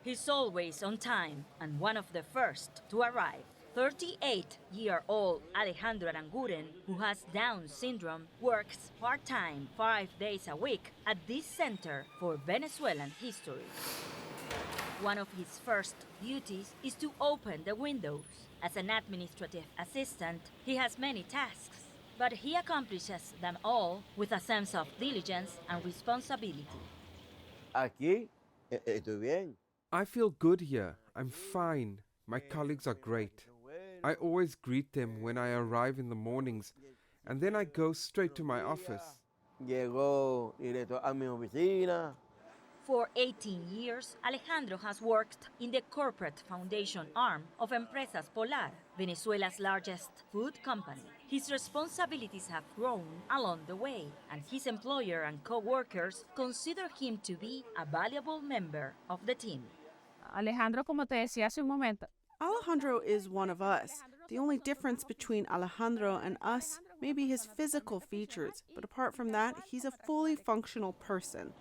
He's always on time and one of the first to arrive. 38-year-old Alejandro Aranguren, who has Down syndrome, works part-time 5 days a week at this Center for Venezuelan History. One of his first duties is to open the windows. As an administrative assistant, he has many tasks, but he accomplishes them all with a sense of diligence and responsibility. Aquí estoy bien. I feel good here. I'm fine. My colleagues are great. I always greet them when I arrive in the mornings, and then I go straight to my office. Llego directo a mi oficina. For 18 years, Alejandro has worked in the corporate foundation arm of Empresas Polar, Venezuela's largest food company. His responsibilities have grown along the way, and his employer and co-workers consider him to be a valuable member of the team. Alejandro, como te decía hace un momento. Alejandro is one of us. The only difference between Alejandro and us may be his physical features, but apart from that, he's a fully functional person.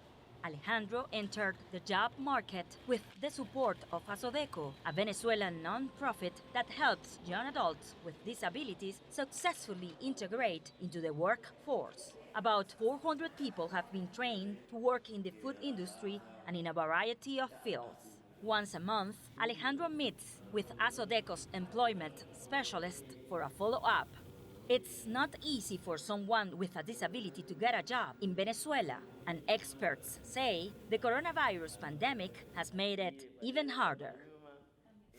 Alejandro entered the job market with the support of Asodeco, a Venezuelan non-profit that helps young adults with disabilities successfully integrate into the workforce. About 400 people have been trained to work in the food industry and in a variety of fields. Once a month, Alejandro meets with Asodeco's employment specialist for a follow-up. It's not easy for someone with a disability to get a job in Venezuela, and experts say the coronavirus pandemic has made it even harder.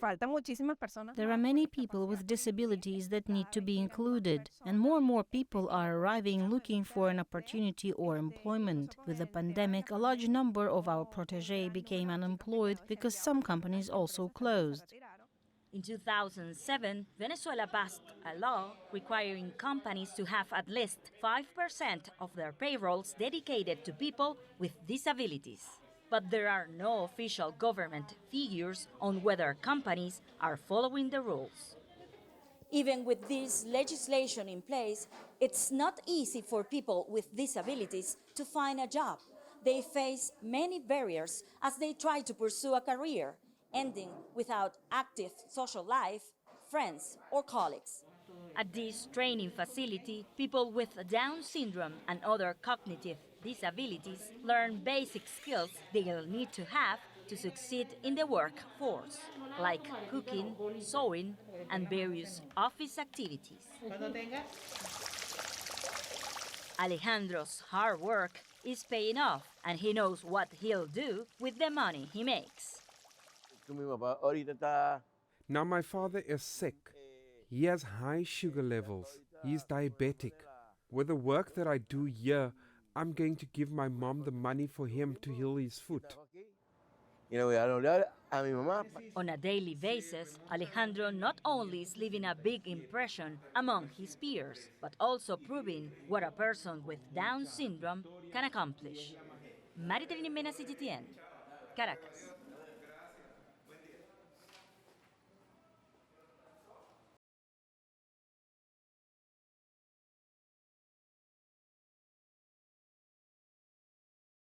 Faltan muchísimas personas. There are many people with disabilities that need to be included, and more people are arriving looking for an opportunity or employment. With the pandemic, a large number of our protégés became unemployed because some companies also closed. In 2007, Venezuela passed a law requiring companies to have at least 5% of their payrolls dedicated to people with disabilities. But there are no official government figures on whether companies are following the rules. Even with this legislation in place, it's not easy for people with disabilities to find a job. They face many barriers as they try to pursue a career, ending without active social life, friends, or colleagues. At this training facility, people with Down syndrome and other cognitive disabilities learn basic skills they'll need to have to succeed in the workforce, like cooking, sewing, and various office activities. Alejandro's hard work is paying off, and he knows what he'll do with the money he makes. Now my father is sick. He has high sugar levels. He is diabetic. With the work that I do here, I'm going to give my mom the money for him to heal his foot. On a daily basis, Alejandro not only is leaving a big impression among his peers, but also proving what a person with Down syndrome can accomplish. Maritrini Mena, CGTN, Caracas.